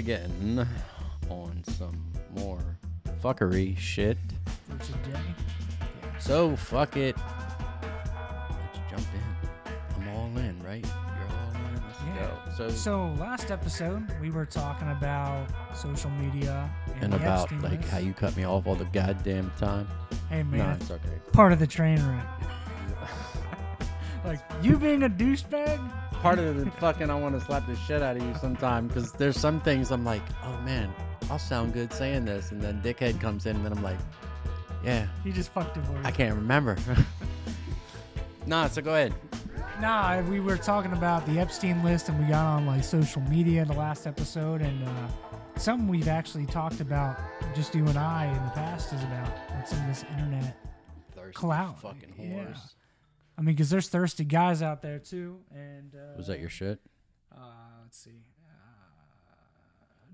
again on some more fuckery shit. For today. Yeah. So, fuck it. Let's jump in. I'm all in, right? You're all in. Let's go. So last episode, we were talking about social media and the about, Epstein like, list. how you cut me off all the goddamn time. Hey, man. No, it's okay. Part of the train wreck. Like, you being a douchebag? Part of the fucking, I want to slap the shit out of you sometime, because there's some things I'm like, oh, man, I'll sound good saying this. And then dickhead comes in, and then I'm like, yeah. You just fucked it for you. I can't remember. Nah, so go ahead. Nah, we were talking about the Epstein list, and we got on like social media in the last episode, and something we've actually talked about, just you and I, in the past, is about like, some of this internet Thirsty clout. fucking Yeah. whores. I mean, because there's thirsty guys out there too. And Was that your shit? Let's see.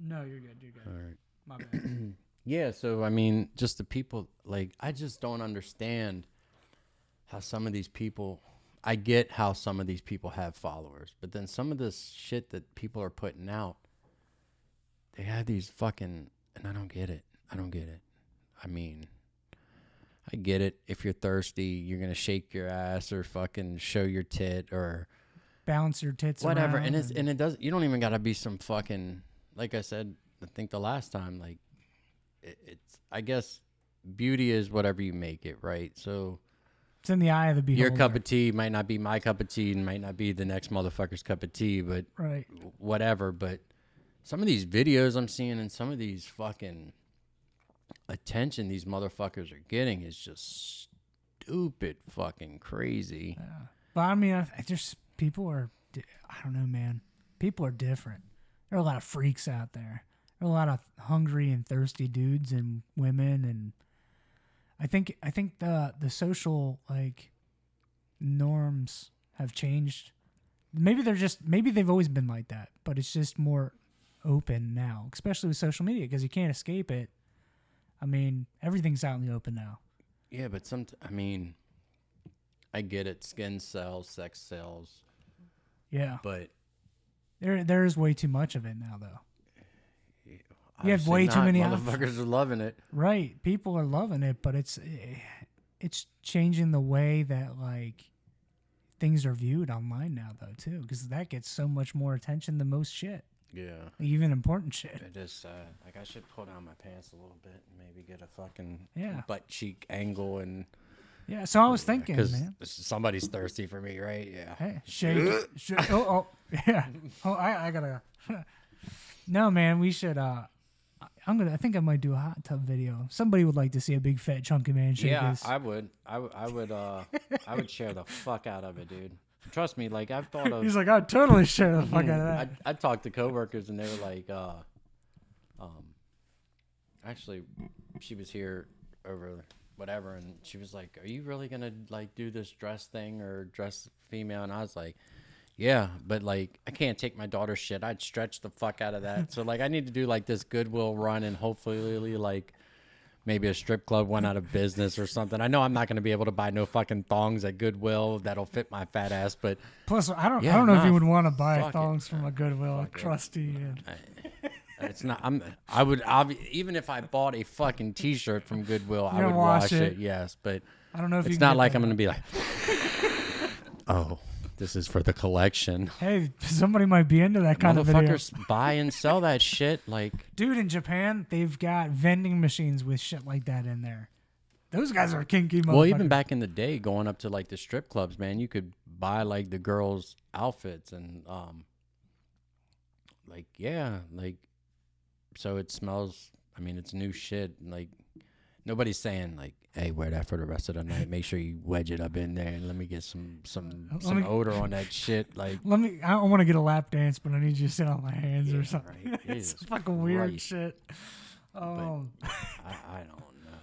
No, you're good. You're good. All right. My bad. Yeah, so I mean, just the people, like, I just don't understand how some of these people, I get how some of these people have followers, but then some of this shit that people are putting out, they have these fucking, and I don't get it. I don't get it. I mean, I get it. If you're thirsty, you're going to shake your ass or fucking show your tit or Bounce your tits whatever. around. And it does, you don't even got to be some fucking, like I said, I think the last time, like, it's, I guess beauty is whatever you make it, right? So it's in the eye of the beholder. your cup of tea might not be my cup of tea and might not be the next motherfucker's cup of tea, but right. whatever. But some of these videos I'm seeing and some of these fucking attention these motherfuckers are getting is just stupid fucking crazy. Yeah. But I mean, I just people are, I don't know, man. People are different. There are a lot of freaks out there. There are a lot of hungry and thirsty dudes and women, and I think the social like norms have changed. Maybe they've always been like that, but it's just more open now, especially with social media, because you can't escape it. I mean, everything's out in the open now. Yeah, but I mean, I get it. Skin sells, sex sells. Yeah, But there is way too much of it now, though. You have way too many motherfuckers are loving it. Right, people are loving it, but it's changing the way that like things are viewed online now, though, too, because that gets so much more attention than most shit. Yeah. Even important shit. It is sad. Like, I should pull down my pants a little bit and maybe get a fucking butt cheek angle and. Yeah, so I was thinking, because man. Somebody's thirsty for me, right? Yeah. Hey, shake. Yeah. Oh, I gotta. No, man, we should. I think I might do a hot tub video. Somebody would like to see a big fat chunky man shake his. I would. I would share the fuck out of it, dude. Trust me, like I've thought of. He's like, I'd totally share the fuck out of that. I talked to coworkers and they were like, actually, she was here over whatever, and she was like, "Are you really gonna like do this dress thing or dress female?" And I was like, "Yeah, but like I can't take my daughter's shit. I'd stretch the fuck out of that. So like I need to do like this Goodwill run and hopefully like." Maybe a strip club went out of business or something. I know I'm not going to be able to buy no fucking thongs at Goodwill that'll fit my fat ass, but plus I don't know if you would want to buy thongs from a Goodwill, crusty. It's not. I would even if I bought a fucking T-shirt from Goodwill, I would wash it. Yes, but I don't know if it's not like I'm going to be like, oh. This is for the collection. Hey, somebody might be into that kind of video. Motherfuckers buy and sell that shit. Like, dude, in Japan, they've got vending machines with shit like that in there. Those guys are kinky motherfuckers. Well, even back in the day, going up to like the strip clubs, man, you could buy like the girls' outfits and like so it smells. I mean, it's new shit. Like nobody's saying like, hey, wear that for the rest of the night. Make sure you wedge it up in there and let me get some odor on that shit. Like, I don't want to get a lap dance, but I need you to sit on my hands or something. Right. It's fucking weird shit. Oh, I don't know.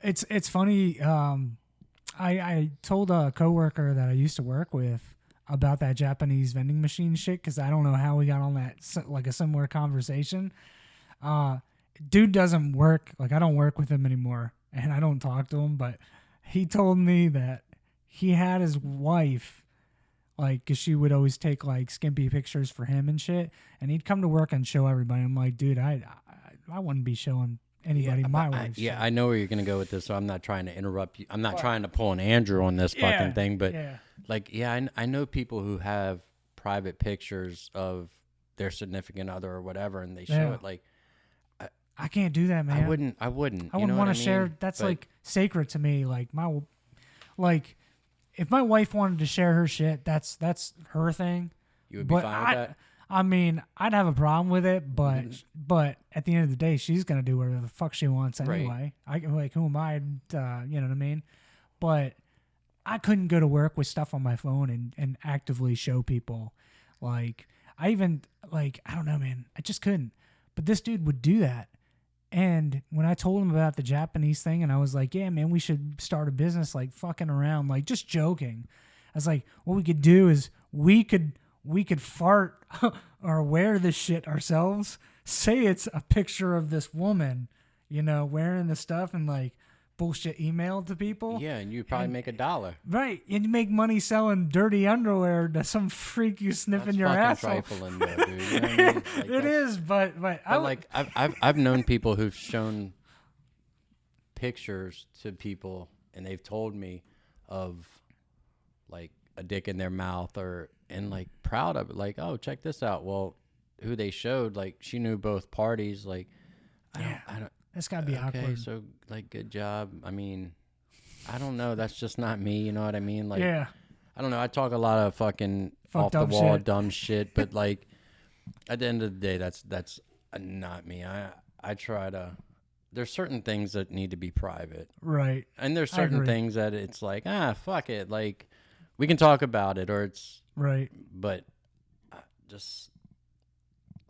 It's funny. I told a coworker that I used to work with about that Japanese vending machine shit because I don't know how we got on that like a similar conversation. Dude doesn't work. Like I don't work with him anymore. And I don't talk to him, but he told me that he had his wife like, cause she would always take like skimpy pictures for him and shit, and he'd come to work and show everybody. I'm like, dude, I wouldn't be showing anybody my wife's shit. I know where you're gonna go with this, so I'm not trying to interrupt you. I'm not trying to pull an Andrew on this fucking thing, but like, I know people who have private pictures of their significant other or whatever, and they show it. Like, I can't do that, man. I wouldn't want to share. That's like sacred to me. Like like if my wife wanted to share her shit, that's her thing. You would be fine with that? I mean, I'd have a problem with it, but at the end of the day, she's gonna do whatever the fuck she wants anyway. Right. Who am I? You know what I mean? But I couldn't go to work with stuff on my phone and actively show people. Like, I even, like, I don't know, man. I just couldn't. But this dude would do that. And when I told him about the Japanese thing, and I was like, yeah, man, we should start a business, like, fucking around, like, just joking. I was like, what we could do is we could fart or wear this shit ourselves. Say it's a picture of this woman, you know, wearing the stuff, and, like, bullshit email to people. Yeah, and you probably make $1. Right, and you make money selling dirty underwear to some freak you sniffing your asshole. That's fucking trifling, though, dude. You know what I mean? Like, it is, but I've known people who've shown pictures to people, and they've told me of like a dick in their mouth, and like proud of it, like, oh, check this out. Well, who they showed, like, she knew both parties, like, I don't. That's gotta be awkward. So, like, good job. I mean, I don't know. That's just not me. You know what I mean? Like, I don't know. I talk a lot of fucking fucked off the wall shit. dumb shit, but like, at the end of the day, that's not me. I try to. There's certain things that need to be private, right? And there's certain things that it's like, fuck it. Like, we can talk about it, or it's right. But just.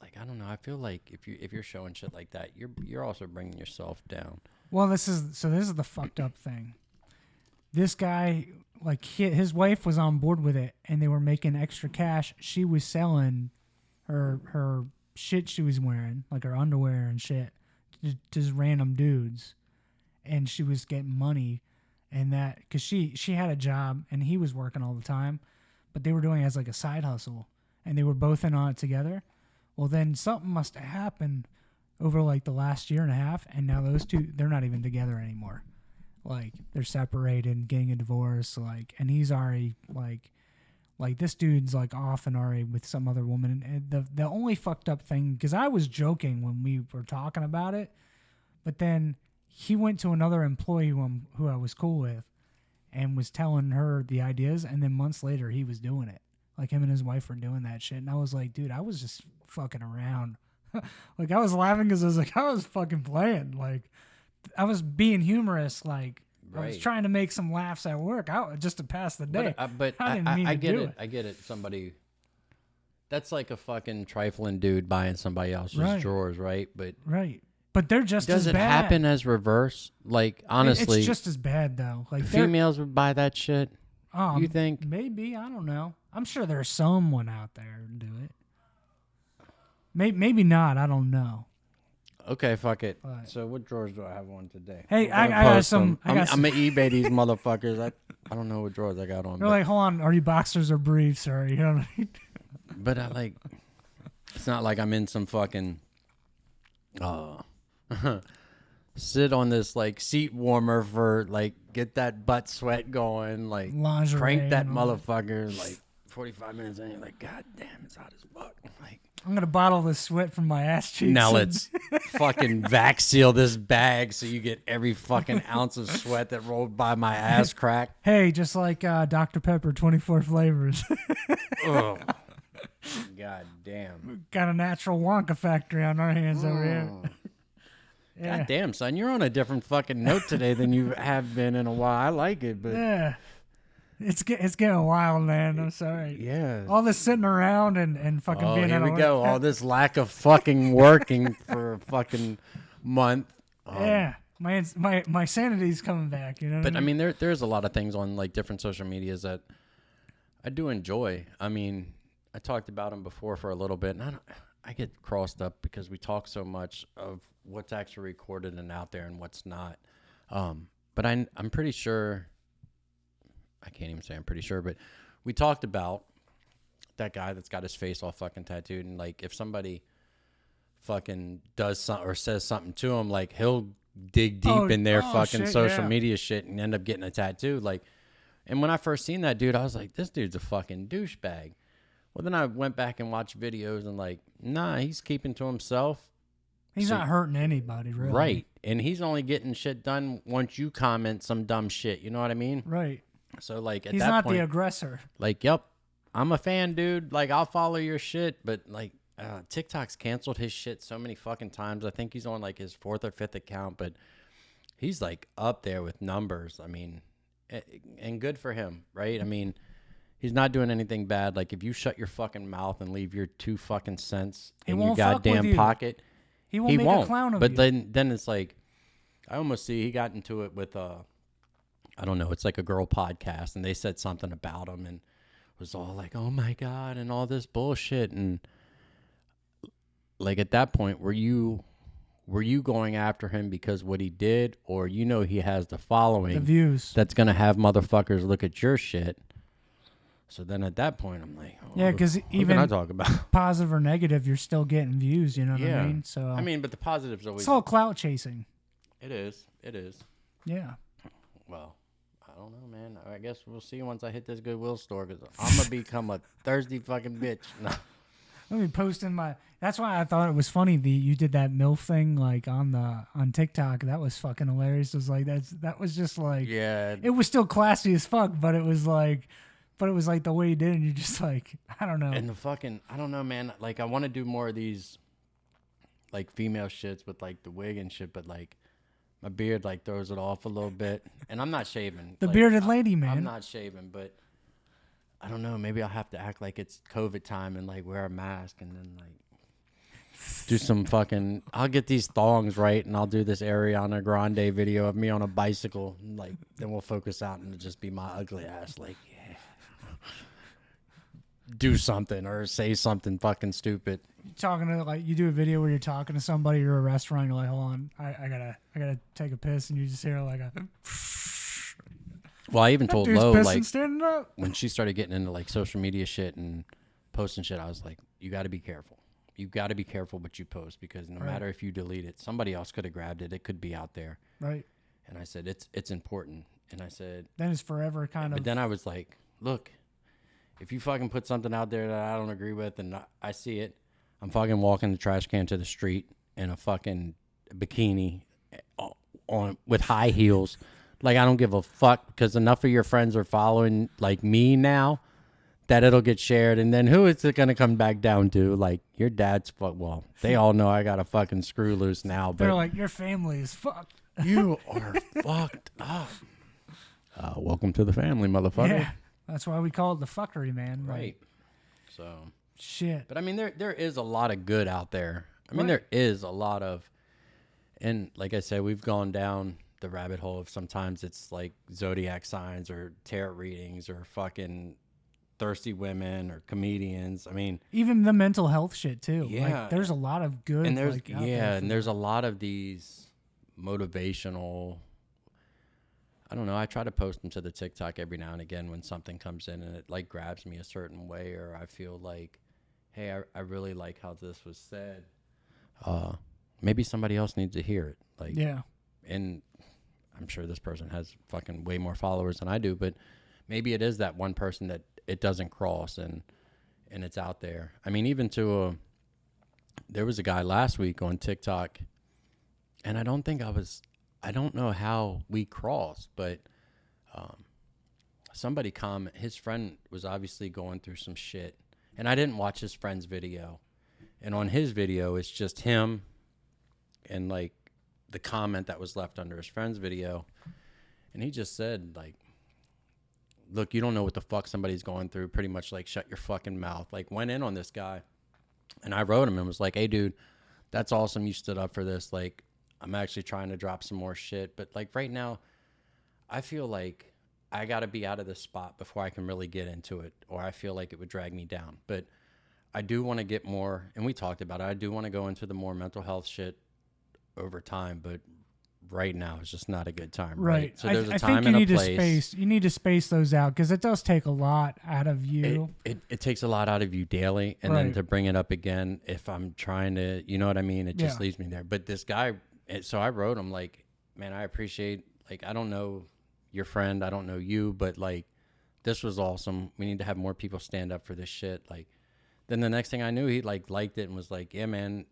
Like, I don't know. I feel like if you're showing shit like that, you're also bringing yourself down. Well, this is the fucked up thing. This guy, like, his wife was on board with it, and they were making extra cash. She was selling her shit she was wearing, like her underwear and shit, to just random dudes, and she was getting money, and that because she had a job and he was working all the time, but they were doing it as like a side hustle, and they were both in on it together. Well, then something must have happened over like the last year and a half, and now those two, they're not even together anymore. Like, they're separated, getting a divorce, like, and he's already like this dude's like off and already with some other woman. And the only fucked up thing, because I was joking when we were talking about it, but then he went to another employee who I was cool with, and was telling her the ideas, and then months later he was doing it. Like, him and his wife were doing that shit. And I was like, dude, I was just fucking around. Like, I was laughing because I was like, I was fucking playing. Like, I was being humorous. Like, I was trying to make some laughs at work just to pass the day. But I didn't mean to do it. I get it. Somebody, that's like a fucking trifling dude buying somebody else's drawers, right? But they're just as bad. Does it happen as reverse? Like, honestly. It's just as bad, though. Like, females would buy that shit? You think? Maybe. I don't know. I'm sure there's someone out there who do it. Maybe not. I don't know. Okay, fuck it. But, so what drawers do I have on today? Hey, I got some. I'm going to eBay these motherfuckers. I don't know what drawers I got on. They're like, hold on. Are you boxers or briefs? Or, you know what I mean? But I like, it's not like I'm in some fucking, sit on this like seat warmer for like get that butt sweat going, like lingerie, crank that motherfucker like 45 minutes in, you're like, god damn, it's hot as fuck. Like, I'm gonna bottle the sweat from my ass cheeks. Now let's fucking vac seal this bag so you get every fucking ounce of sweat that rolled by my ass crack. Hey, just like Dr. Pepper, 24 flavors. Oh, god damn. Got a natural Wonka factory on our hands over here. Yeah. God damn, son, you're on a different fucking note today than you have been in a while. I like it, but yeah, it's getting wild, man. I'm sorry. Yeah, all this sitting around and fucking being. Here we go. All this lack of fucking working for a fucking month. Yeah, my sanity's coming back. You know. But I mean, there's a lot of things on like different social medias that I do enjoy. I mean, I talked about them before for a little bit, and I get crossed up because we talk so much of what's actually recorded and out there and what's not. But I'm pretty sure, I can't even say I'm pretty sure, but we talked about that guy that's got his face all fucking tattooed, and like if somebody fucking does something or says something to him, like he'll dig deep in their fucking shit, social yeah. media shit and end up getting a tattoo. Like, and when I first seen that dude, I was like, this dude's a fucking douchebag. Well, then I went back and watched videos and like, nah, he's keeping to himself. He's not hurting anybody, really. Right. And he's only getting shit done once you comment some dumb shit. You know what I mean? Right. So, like, at he's that not point, the aggressor. like, yep, I'm a fan, dude. Like, I'll follow your shit. But, like, TikTok's canceled his shit so many fucking times. I think he's on, like, his 4th or 5th account. But he's, like, up there with numbers. I mean, and good for him, right? I mean, he's not doing anything bad. Like, if you shut your fucking mouth and leave your 2 fucking cents in your goddamn pocket, he won't make a clown of you. But then it's like, I almost see he got into it with I don't know, it's like a girl podcast, and they said something about him and was all like, oh my God, and all this bullshit. And like at that point, were you going after him because what he did, or he has the following, the views that's gonna have motherfuckers look at your shit? So then at that point, I'm like, oh, yeah, because even can I talk about positive or negative, you're still getting views. You know what I mean? So I mean, but the positives always. It's all clout chasing. It is. It is. Yeah. Well, I don't know, man. I guess we'll see once I hit this Goodwill store, because I'm gonna become a thirsty fucking bitch. No. Let me post in my. That's why I thought it was funny. You did that MILF thing like on TikTok. That was fucking hilarious. It was like that was just like, yeah. It was still classy as fuck, but it was like the way you did it. And you're just like, I don't know. And the fucking, I don't know, man. Like, I want to do more of these like female shits with like the wig and shit, but like my beard like throws it off a little bit. And I'm not shaving. The like, bearded lady, man. I'm not shaving, but I don't know. Maybe I'll have to act like it's COVID time and like wear a mask and then like do some fucking. I'll get these thongs right and I'll do this Ariana Grande video of me on a bicycle. And like then we'll focus out and it'll just be my ugly ass. Like, yeah. Do something or say something fucking stupid. Talking to like you do a video where you're talking to somebody, you're at a restaurant, you're like, hold on, I gotta take a piss, and you just hear like a. Well, I even told Lo like standing up. when she started getting into like social media shit and posting shit, I was like, you got to be careful. You got to be careful what you post, because no matter if you delete it, somebody else could have grabbed it. It could be out there. Right. And I said it's important. And I said then it's forever kind of. But then I was like, look. If you fucking put something out there that I don't agree with and I see it, I'm fucking walking the trash can to the street in a fucking bikini on with high heels. Like, I don't give a fuck, because enough of your friends are following like me now that it'll get shared. And then who is it going to come back down to? Like, your dad's well, they all know I got a fucking screw loose now. But they're like, your family is fucked. You are fucked up. Welcome to the family, motherfucker. Yeah. That's why we call it the fuckery, man. Right. So. Shit. But I mean, there is a lot of good out there. I mean, there is a lot of, and like I said, we've gone down the rabbit hole of sometimes it's like zodiac signs or tarot readings or fucking thirsty women or comedians. I mean, even the mental health shit too. Yeah. Like, there's a lot of good. And there's like, and there's a lot of these motivational. I don't know. I try to post them to the TikTok every now and again when something comes in and it like grabs me a certain way, or I feel like, hey, I really like how this was said. Maybe somebody else needs to hear it. Like, yeah. And I'm sure this person has fucking way more followers than I do, but maybe it is that one person that it doesn't cross and it's out there. I mean, even there was a guy last week on TikTok, and I don't know how we crossed, but somebody his friend was obviously going through some shit, and I didn't watch his friend's video. And on his video, it's just him and like the comment that was left under his friend's video. And he just said, like, look, you don't know what the fuck somebody's going through. Pretty much like, shut your fucking mouth. Like, went in on this guy. And I wrote him and was like, hey, dude, that's awesome. You stood up for this. Like, I'm actually trying to drop some more shit. But like right now, I feel like I got to be out of this spot before I can really get into it, or I feel like it would drag me down. But I do want to get more, and we talked about it, I do want to go into the more mental health shit over time. But right now is just not a good time. Right. So there's a I time think you and a need place. to space. You need to space those out because it does take a lot out of you. It takes a lot out of you daily, and then to bring it up again, if I'm trying to, you know what I mean, it just leaves me there. But this guy, so I wrote him like, man, I appreciate, like, I don't know your friend, I don't know you, but like, this was awesome. We need to have more people stand up for this shit. Like, then the next thing I knew, he like liked it and was like, yeah, man,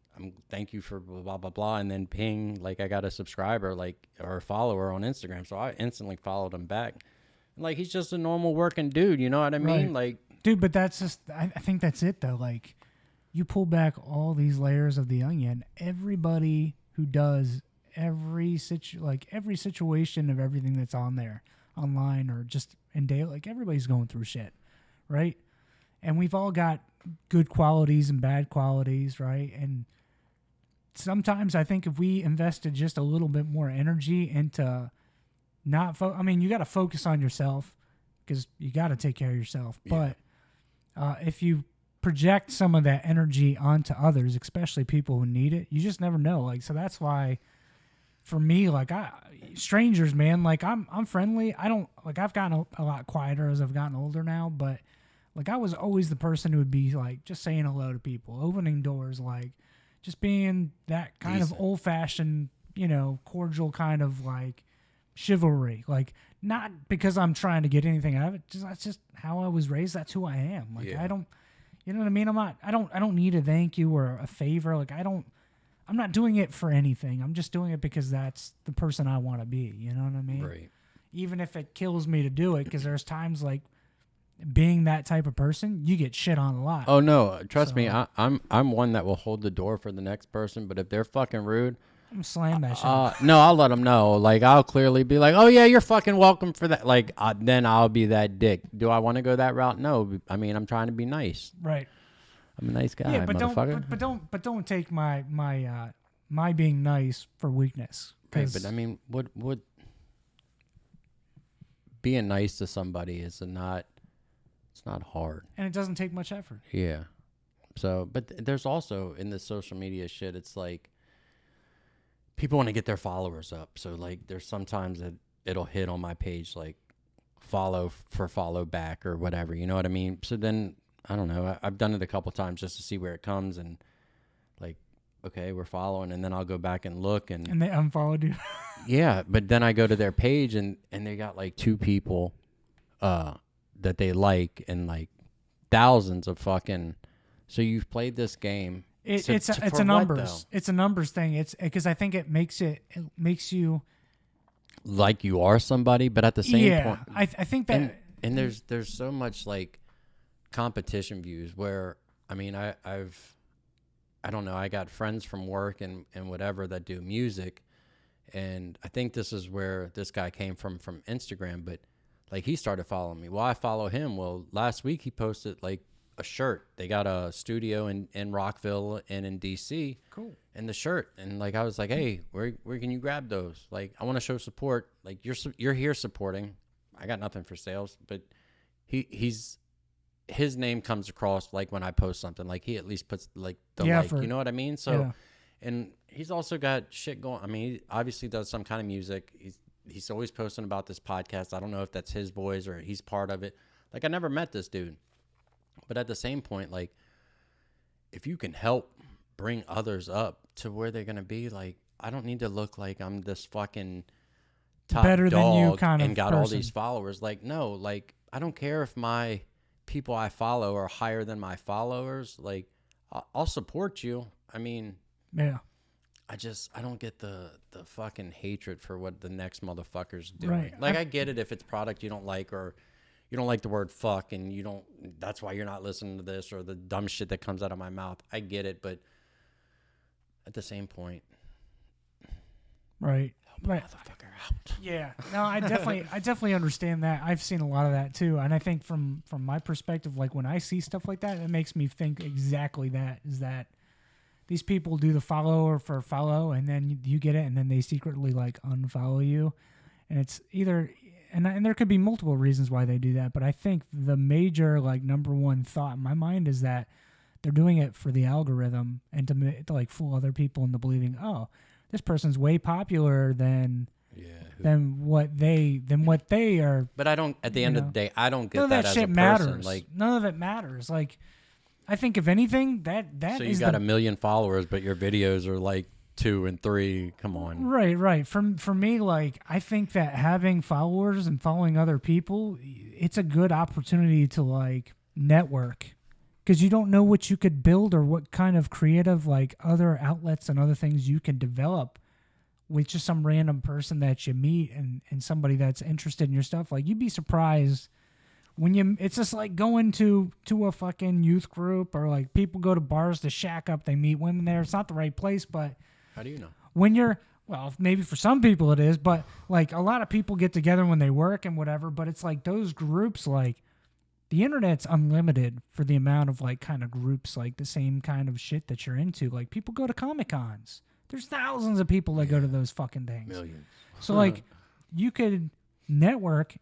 thank you for blah, blah, blah. And then ping, like, I got a subscriber, like, or a follower on Instagram. So I instantly followed him back. And, like, he's just a normal working dude. You know what I mean? Like, dude, but that's just, I think that's it though. Like, you pull back all these layers of the onion, everybody who does every situation of everything that's on there, online or just in daily, like everybody's going through shit, right? And we've all got good qualities and bad qualities, right? And sometimes I think if we invested just a little bit more energy into I mean, you got to focus on yourself because you got to take care of yourself. Yeah. But if you project some of that energy onto others, especially people who need it, you just never know. Like, so that's why for me, like, strangers, man, like I'm friendly. I don't, like, I've gotten a lot quieter as I've gotten older now, but like, I was always the person who would be like just saying hello to people, opening doors, like just being that kind of old fashioned, you know, cordial kind of like chivalry. Like, not because I'm trying to get anything out of it. That's just how I was raised. That's who I am. Like, I don't, you know what I mean? I don't need a thank you or a favor. Like, I'm not doing it for anything. I'm just doing it because that's the person I want to be. You know what I mean? Right. Even if it kills me to do it, because there's times like being that type of person, you get shit on a lot. Oh no, trust me, I'm one that will hold the door for the next person. But if they're fucking rude, I'm slam that shit. No, I'll let them know. Like, I'll clearly be like, oh yeah, you're fucking welcome for that. Like, then I'll be that dick. Do I want to go that route? No. I mean, I'm trying to be nice. Right. I'm a nice guy, yeah, but motherfucker. But don't take my being nice for weakness. Right, but I mean, what being nice to somebody is not. It's not hard. And it doesn't take much effort. Yeah. So, but there's also in this social media shit, it's like people want to get their followers up. So, like, there's sometimes that it'll hit on my page, like, follow back or whatever. You know what I mean? So then, I don't know. I've done it a couple times just to see where it comes and, like, okay, we're following. And then I'll go back and look. And they unfollowed you. Yeah. But then I go to their page and they got, like, 2 people, that they like and like thousands of fucking. So you've played this game. It's a numbers. It's a numbers thing. It's because I think it makes you like you are somebody, but at the same point, I think that and there's so much like competition views where I mean I don't know, I got friends from work and whatever that do music, and I think this is where this guy came from Instagram, but. Like, he started following me. Well, I follow him. Well, last week he posted, like, a shirt. They got a studio in Rockville and in D.C. Cool. And the shirt. And, like, I was like, hey, where can you grab those? Like, I want to show support. Like, you're here supporting. I got nothing for sales. But his name comes across, like, when I post something. Like, he at least puts, like, the like. You know what I mean? So, and he's also got shit going. I mean, he obviously does some kind of music. He's always posting about this podcast. I don't know if that's his voice or he's part of it. Like, I never met this dude. But at the same point, like, if you can help bring others up to where they're going to be, like, I don't need to look like I'm this fucking top better dog than you kind of and got person. All these followers. Like, no, like, I don't care if my people I follow are higher than my followers. Like, I'll support you. I mean, yeah. I don't get the fucking hatred for what the next motherfucker's doing. Right. Like, I get it if it's product you don't like or you don't like the word fuck and that's why you're not listening to this or the dumb shit that comes out of my mouth. I get it, but at the same point. Right. Help the motherfucker out. Yeah. No, I definitely understand that. I've seen a lot of that too. And I think from my perspective, like when I see stuff like that, it makes me think exactly that is that these people do the follow for follow, and then you get it, and then they secretly like unfollow you, and it's either, and there could be multiple reasons why they do that, but I think the major like number one thought in my mind is that they're doing it for the algorithm and to like fool other people into believing, oh, this person's way popular than Yeah. what they are. But I don't. At the end of the day, I don't get None of that that as shit a person. matters. Like, none of it matters. Like, I think if anything, that so is you got 1 million followers, but your videos are like 2 and 3. Come on. right. For me, like, I think that having followers and following other people, it's a good opportunity to like network, because you don't know what you could build or what kind of creative like other outlets and other things you can develop with just some random person that you meet and somebody that's interested in your stuff. Like, you'd be surprised when it's just like going to a fucking youth group, or like people go to bars to shack up, they meet women there. It's not the right place, but How do you know? when you're, well, maybe for some people it is, but like a lot of people get together when they work and whatever, but it's like those groups, like the internet's unlimited for the amount of like kind of groups, like the same kind of shit that you're into. Like, people go to Comic Cons. There's thousands of people that go to those fucking things. Millions. So like you could network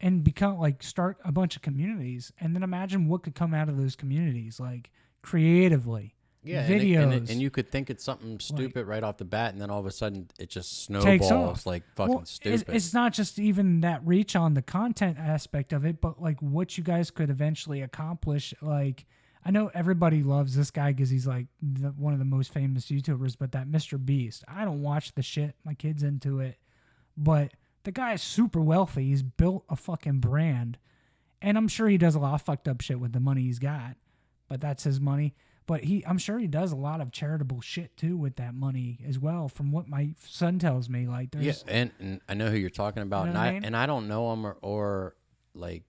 and become like start a bunch of communities, and then imagine what could come out of those communities, like creatively. Yeah, videos. and you could think it's something stupid right off the bat, and then all of a sudden it just Takes snowballs off. like fucking stupid. It's not just even that reach on the content aspect of it, but like what you guys could eventually accomplish. Like, I know everybody loves this guy because he's like one of the most famous YouTubers, but that Mr.Beast, I don't watch the shit. My kid's into it, but the guy is super wealthy. He's built a fucking brand, and I'm sure he does a lot of fucked up shit with the money he's got, but that's his money. But I'm sure he does a lot of charitable shit too with that money as well, from what my son tells me. Like, there's, and I know who you're talking about, You know what I mean? and I don't know him or like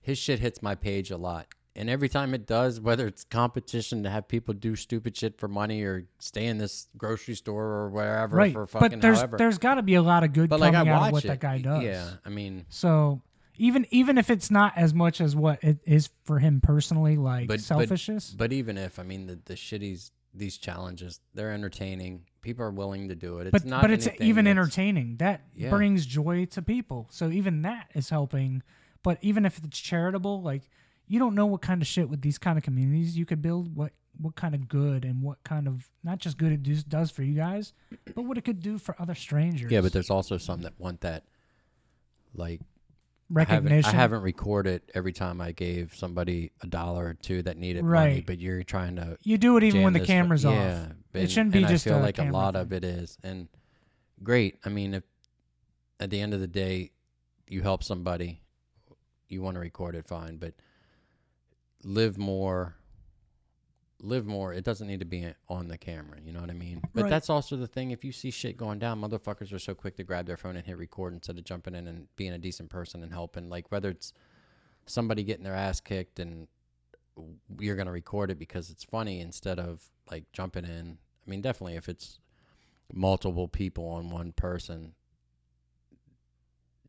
his shit hits my page a lot, and every time it does, whether it's competition to have people do stupid shit for money or stay in this grocery store or wherever right. for fucking But however. there's got to be a lot of good But coming like I out watch of what it. that guy does. Yeah, I mean, So even if it's not as much as what it is for him personally, like selfishness. But even if, I mean, the shitties, these challenges, they're entertaining. People are willing to do it. It's not but it's anything even that's- entertaining. That Yeah. brings joy to people. So even that is helping. But even if it's charitable, like, you don't know what kind of shit with these kind of communities you could build, what kind of good and what kind of, not just good it does for you guys, but what it could do for other strangers. Yeah, but there's also some that want that, like, recognition. I haven't recorded every time I gave somebody $1 or $2 that needed money, Right. but you're trying to You do it even jam when the this camera's off. Yeah, It shouldn't be and just I feel a like a camera lot thing. of it is, and great. I mean, if at the end of the day you help somebody, you want to record it, fine, but live more. It doesn't need to be on the camera. You know what I mean? But Right. that's also the thing. If you see shit going down, motherfuckers are so quick to grab their phone and hit record instead of jumping in and being a decent person and helping. Like, whether it's somebody getting their ass kicked and you're going to record it because it's funny instead of like jumping in. I mean, definitely if it's multiple people on one person,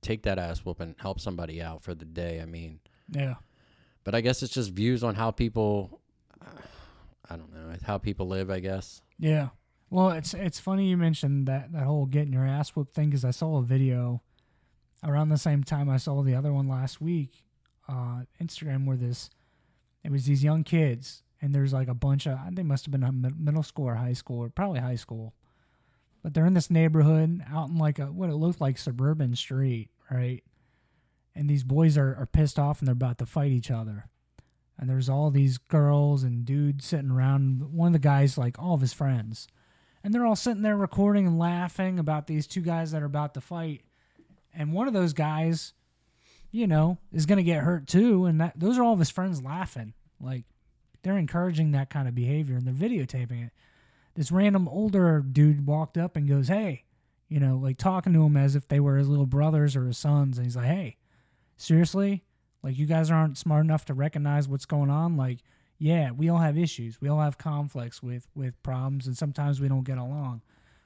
take that ass whooping, help somebody out for the day. I mean, Yeah. but I guess it's just views on how people, I don't know, how people live, I guess. Yeah. Well, it's funny you mentioned that whole getting your ass whooped thing, because I saw a video around the same time I saw the other one last week, Instagram, where it was these young kids, and there's like a bunch of, they must have been a middle school or high school, or probably high school, but they're in this neighborhood out in like what it looked like suburban street, right? And these boys are pissed off and they're about to fight each other. And there's all these girls and dudes sitting around. One of the guys, like all of his friends. And they're all sitting there recording and laughing about these two guys that are about to fight. And one of those guys, is going to get hurt too. And those are all of his friends laughing. Like, they're encouraging that kind of behavior and they're videotaping it. This random older dude walked up and goes, hey, like talking to him as if they were his little brothers or his sons. And he's like, hey, seriously? Like, you guys aren't smart enough to recognize what's going on? Like, yeah, we all have issues. We all have conflicts with problems, and sometimes we don't get along.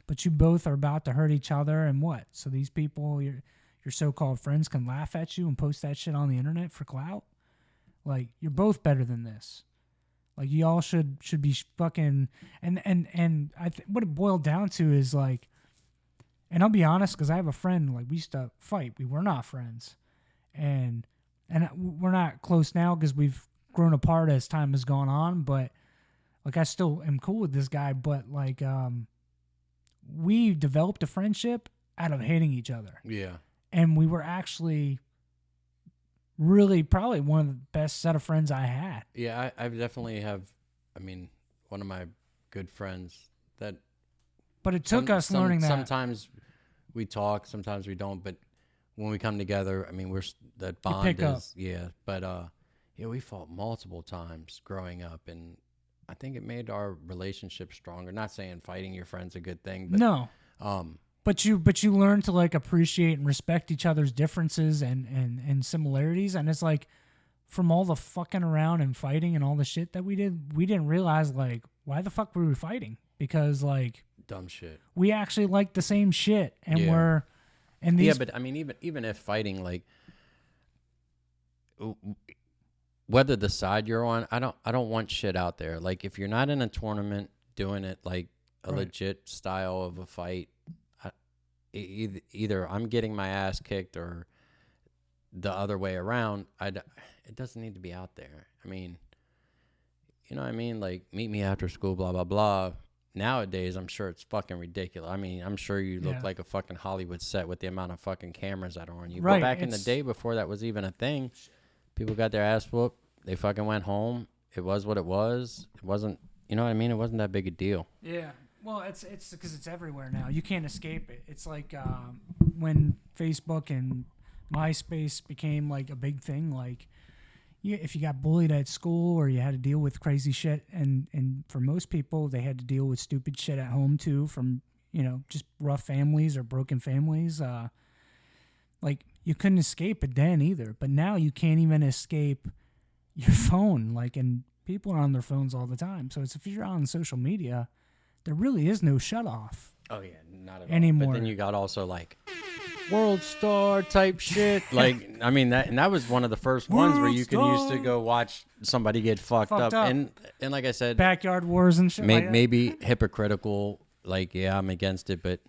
But you both are about to hurt each other, and what? So these people, your so-called friends, can laugh at you and post that shit on the internet for clout? Like, you're both better than this. Like, you all should be fucking... And what it boiled down to is, like... And I'll be honest, because I have a friend, like, we used to fight. We were not friends. And we're not close now because we've grown apart as time has gone on, but like, I still am cool with this guy. But like, we developed a friendship out of hating each other. Yeah. And we were actually really probably one of the best set of friends I had. Yeah, I definitely have, one of my good friends that... But it took us learning that. Sometimes we talk, sometimes we don't, but when we come together, that bond pick up. is... Yeah, but we fought multiple times growing up, and I think it made our relationship stronger. Not saying fighting your friend's a good thing, but... No. But you learn to like appreciate and respect each other's differences and similarities. And it's like from all the fucking around and fighting and all the shit that we didn't realize like why the fuck were we fighting? Because like dumb shit. We actually like the same shit and yeah. these yeah, but even if fighting like whether the side you're on, I don't want shit out there. Like if you're not in a tournament doing it like a legit style of a fight, either I'm getting my ass kicked or the other way around. It doesn't need to be out there. You know what I mean? Like, meet me after school, blah, blah, blah. Nowadays, I'm sure it's fucking ridiculous. I'm sure you look like a fucking Hollywood set with the amount of fucking cameras that are on you. Right, but back in the day before that was even a thing, people got their ass whooped. They fucking went home. It was what it was. It wasn't, you know what I mean? It wasn't that big a deal. Yeah. Well, it's because it's everywhere now. You can't escape it. It's like when Facebook and MySpace became like a big thing. Like, if you got bullied at school or you had to deal with crazy shit, and for most people, they had to deal with stupid shit at home too, from just rough families or broken families. Like you couldn't escape it then either. But now you can't even escape your phone. Like, and people are on their phones all the time. So it's if you're on social media. There really is no shut off. Oh yeah, not at anymore. All. But then you got also like World Star type shit. Like that was one of the first ones where you can used to go watch somebody get fucked up. And like I said, backyard wars and shit. Maybe hypocritical. Like I'm against it, but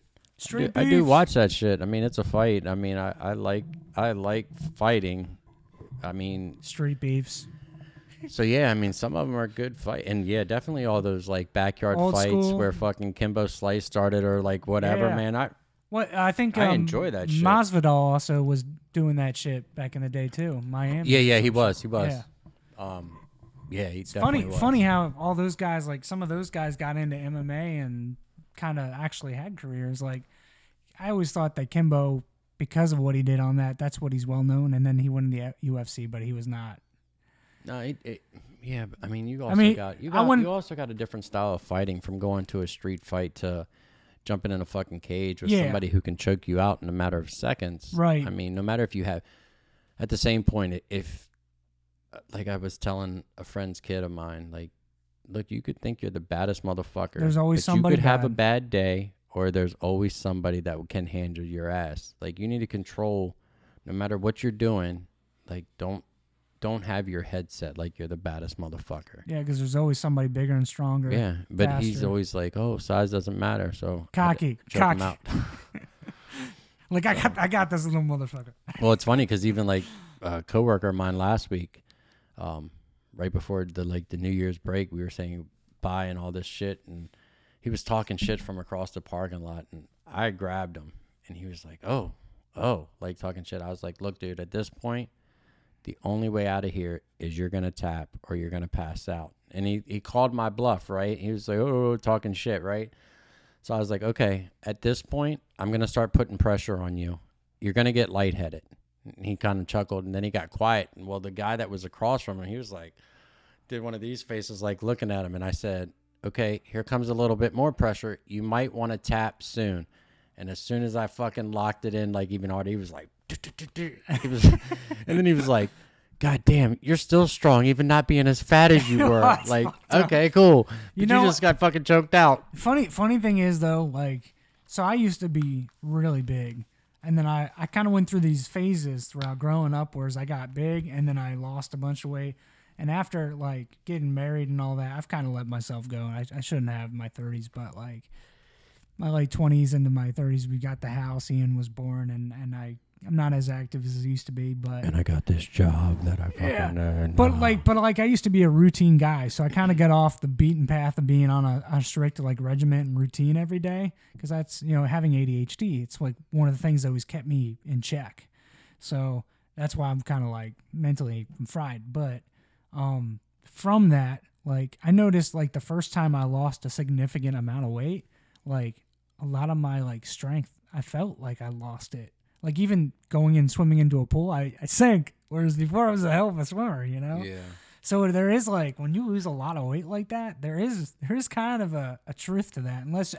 I do watch that shit. It's a fight. I like fighting. Street beefs. So yeah, some of them are good fight, and yeah, definitely all those like backyard Old fights school. where fucking Kimbo Slice started or like whatever, man. I think I enjoy that shit. Masvidal also was doing that shit back in the day too. Miami. Yeah, he was. Yeah. He it's definitely was. Funny how all those guys, like some of those guys, got into MMA and kind of actually had careers. Like I always thought that Kimbo, because of what he did on that's what he's well known. And then he went in the UFC, but he was not. No, you also got a different style of fighting from going to a street fight to jumping in a fucking cage with somebody who can choke you out in a matter of seconds. Right. No matter if you have, at the same point, if, like I was telling a friend's kid of mine, like, look, you could think you're the baddest motherfucker. There's always somebody. You could have a bad day, or there's always somebody that can handle your ass. Like, you need to control, no matter what you're doing, like, don't have your head set like you're the baddest motherfucker. Yeah, because there's always somebody bigger and stronger. Yeah, but faster. He's always like, oh, size doesn't matter. So cocky. Him out. Like I got this little motherfucker. Well, it's funny because even like a coworker of mine last week, right before the New Year's break, we were saying bye and all this shit, and he was talking shit from across the parking lot, and I grabbed him, and he was like, oh, like talking shit. I was like, look, dude, at this point, the only way out of here is you're going to tap or you're going to pass out. And he called my bluff, right? He was like, oh, talking shit, right? So I was like, okay, at this point, I'm going to start putting pressure on you. You're going to get lightheaded. And he kind of chuckled, and then he got quiet. And well, the guy that was across from him, he was like, did one of these faces like looking at him. And I said, okay, here comes a little bit more pressure. You might want to tap soon. And as soon as I fucking locked it in, like even harder, he was like, he was, and then he was like, God damn, you're still strong, even not being as fat as you were. Like, okay, cool. You just got fucking choked out. Funny thing is though, like, so I used to be really big, and then I kind of went through these phases throughout growing up, whereas I got big and then I lost a bunch of weight. And after like getting married and all that, I've kind of let myself go. I shouldn't have in my 30s, but like my late 20s into my 30s, we got the house. Ian was born, and I I'm not as active as I used to be, but And I got this job that I fucking but I used to be a routine guy, so I kind of got off the beaten path of being on a strict like regiment and routine every day, because that's, you know, having ADHD. It's like one of the things that always kept me in check. So that's why I'm kind of like mentally fried. But from that, like I noticed like the first time I lost a significant amount of weight, like a lot of my like strength, I felt like I lost it. Like even going and swimming into a pool, I sank. Whereas before I was a hell of a swimmer, you know? Yeah. So there is like, when you lose a lot of weight like that, there is kind of a truth to that. Unless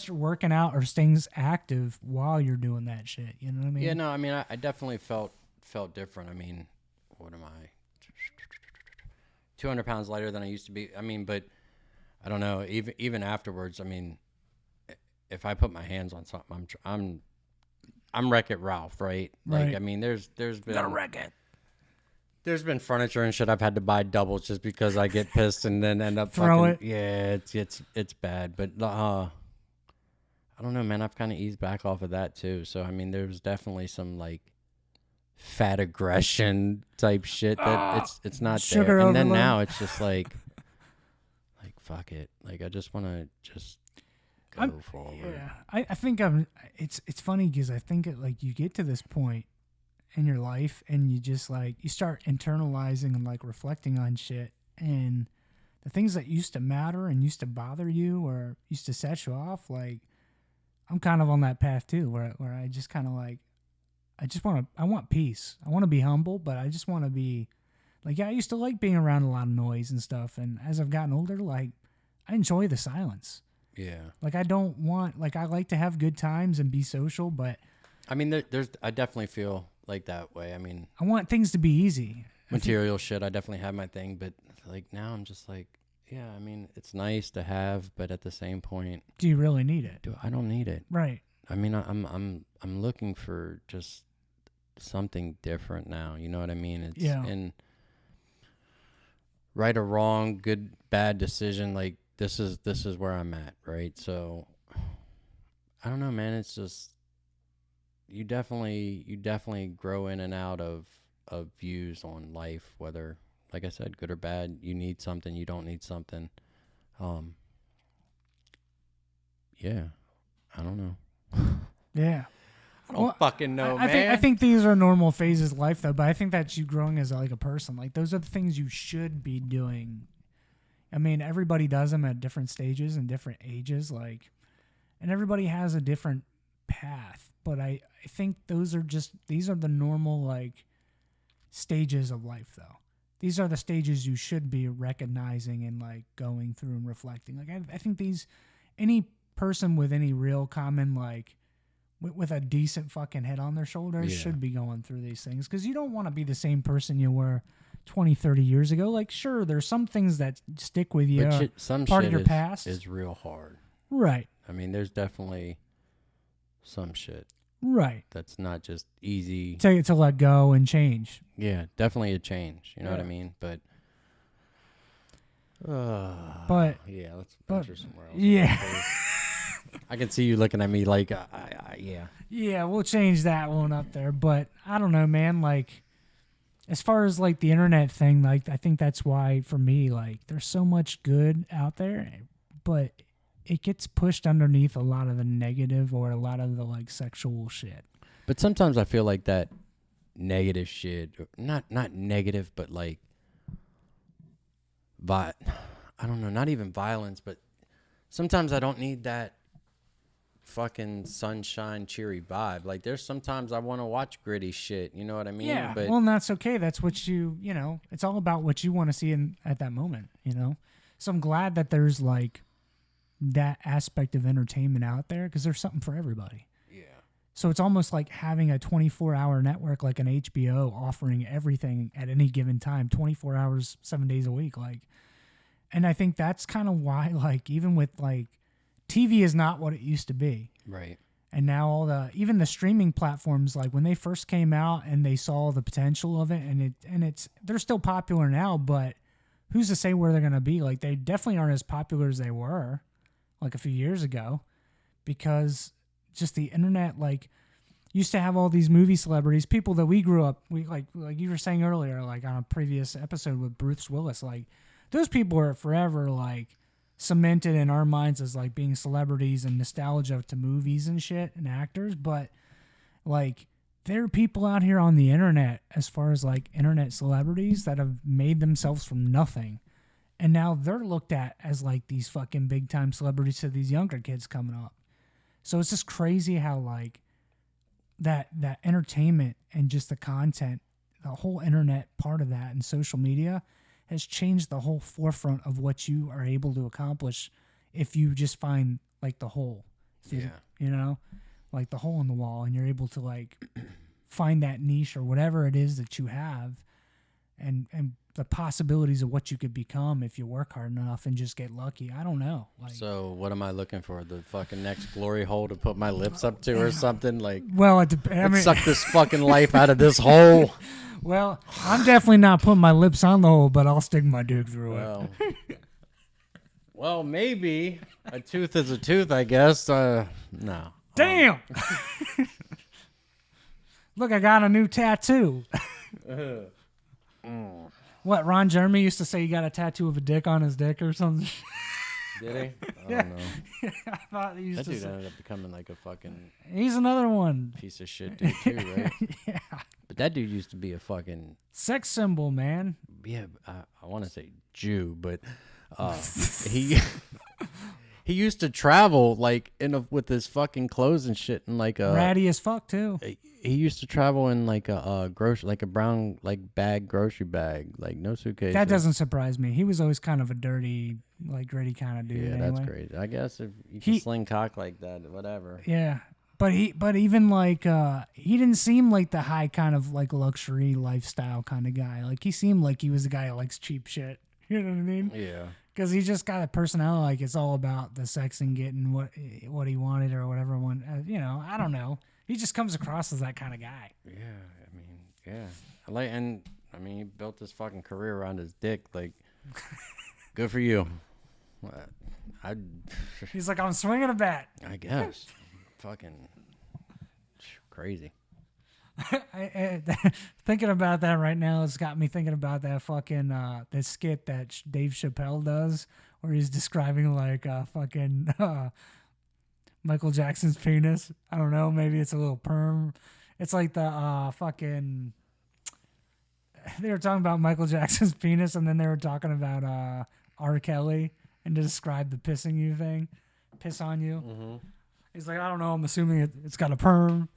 you're working out or staying active while you're doing that shit. You know what I mean? Yeah, no, I mean, I definitely felt different. I mean, what am I? 200 pounds lighter than I used to be. I mean, but I don't know. Even afterwards, I mean, if I put my hands on something, I'm Wreck-It Ralph, right? Like, Right. I mean, there's been Gotta wreck it. there's been furniture and shit I've had to buy doubles just because I get pissed and then end up Throw fucking, yeah, it's bad. But I don't know, man. I've kind of eased back off of that too. So I mean, there's definitely some like fat aggression type shit that it's not Sugar there. And then overload. now it's just like fuck it. Like I just want to just go forward. Yeah, I think it's funny because I think like you get to this point in your life and you just like you start internalizing and like reflecting on shit, and the things that used to matter and used to bother you or used to set you off, like I'm kind of on that path too, where I just kind of like I want peace. I want to be humble, but I just want to be like, yeah, I used to like being around a lot of noise and stuff, and as I've gotten older, like I enjoy the silence. Yeah. Like I don't want, like I like to have good times and be social, but I mean, I definitely feel like that way. I mean, I want things to be easy. material shit, I definitely have my thing, but like now I'm just like, yeah, I mean, it's nice to have, but at the same point, Do you really need it? I don't need it. Right. I mean, I'm looking for just something different now. You know what I mean? It's and right or wrong, good bad decision, like this is where I'm at, right? So I don't know, man. It's just you definitely grow in and out of views on life, whether, like I said, good or bad. You need something, you don't need something. Yeah, I don't know. Yeah. I don't fucking know, man. I think these are normal phases of life, though. But I think that's you growing as like a person. Like those are the things you should be doing. I mean, everybody does them at different stages and different ages. Like, and everybody has a different path. But I think these are the normal like stages of life, though. These are the stages you should be recognizing and like going through and reflecting. Like I think any person with any real common like with a decent fucking head on their shoulders should be going through these things, because you don't want to be the same person you were 20, 30 years ago. Like, sure, there's some things that stick with you, but some part shit of your past is real hard. Right. I mean, there's definitely some shit Right. that's not just easy To let go and change. Yeah, definitely a change. You know what I mean? But yeah, let's venture somewhere else. Yeah. I can see you looking at me like, yeah. Yeah, we'll change that one up there. But I don't know, man. Like, as far as like the internet thing, like I think that's why for me, like there's so much good out there, but it gets pushed underneath a lot of the negative or a lot of the like sexual shit. But sometimes I feel like that negative shit, not negative, but like, I don't know, not even violence, but sometimes I don't need that fucking sunshine cheery vibe. Like there's sometimes I want to watch gritty shit, you know what I mean? Yeah, But well, and that's okay. That's what you know, it's all about what you want to see at that moment, you know? So I'm glad that there's like that aspect of entertainment out there, because there's something for everybody. yeah. So it's almost like having a 24-hour network like an HBO offering everything at any given time, 24 hours, 7 days a week. Like, and I think that's kind of why, like, even with like TV is not what it used to be. Right. And now even the streaming platforms, like when they first came out and they saw the potential of it, and they're still popular now, but who's to say where they're going to be? Like they definitely aren't as popular as they were like a few years ago, because just the internet, like used to have all these movie celebrities, people that we grew up, we like you were saying earlier, like on a previous episode with Bruce Willis, like those people are forever like cemented in our minds as like being celebrities and nostalgia to movies and shit and actors. But like there are people out here on the internet, as far as like internet celebrities, that have made themselves from nothing. And now they're looked at as like these fucking big time celebrities to these younger kids coming up. So it's just crazy how like that entertainment and just the content, the whole internet part of that and social media has changed the whole forefront of what you are able to accomplish if you just find like the hole. You know, like the hole in the wall, and you're able to like find that niche or whatever it is that you have, and the possibilities of what you could become if you work hard enough and just get lucky. I don't know. Like, so what am I looking for? The fucking next glory hole to put my lips up to or something? Like, well, I mean, suck this fucking life out of this hole. Well, I'm definitely not putting my lips on the hole, but I'll stick my dick through it. Well, maybe a tooth is a tooth, I guess. No. Damn. Look, I got a new tattoo. What, Ron Jeremy used to say he got a tattoo of a dick on his dick or something? Did he? I don't know. I thought he used that to dude say. ended up becoming like a fucking He's another one. piece of shit dude too, right? Yeah. But that dude used to be a fucking Sex symbol, man. I want to say Jew, but he he used to travel like with his fucking clothes and shit, and like ratty as fuck too. He used to travel in like a brown like bag, grocery bag, like no suitcase. That doesn't surprise me. He was always kind of a dirty, like gritty kind of dude. Yeah, anyway. that's great. I guess if you can sling cock like that, whatever. Yeah. But even like he didn't seem like the high kind of like luxury lifestyle kind of guy. Like he seemed like he was a guy who likes cheap shit. You know what I mean? Yeah. Because he just got a personality like it's all about the sex and getting what he wanted or whatever one. You know, I don't know. He just comes across as that kind of guy. Yeah, I mean, yeah. He built his fucking career around his dick. Like, good for you. He's like, I'm swinging a bat. I guess. Fucking crazy. Thinking about that right now, it's got me thinking about that fucking that skit that Dave Chappelle does, where he's describing like fucking Michael Jackson's penis. I don't know, maybe it's a little perm. It's like the fucking. They were talking about Michael Jackson's penis, and then they were talking about R. Kelly, and to describe the pissing you thing, piss on you. Mm-hmm. He's like, I don't know. I'm assuming it's got a perm.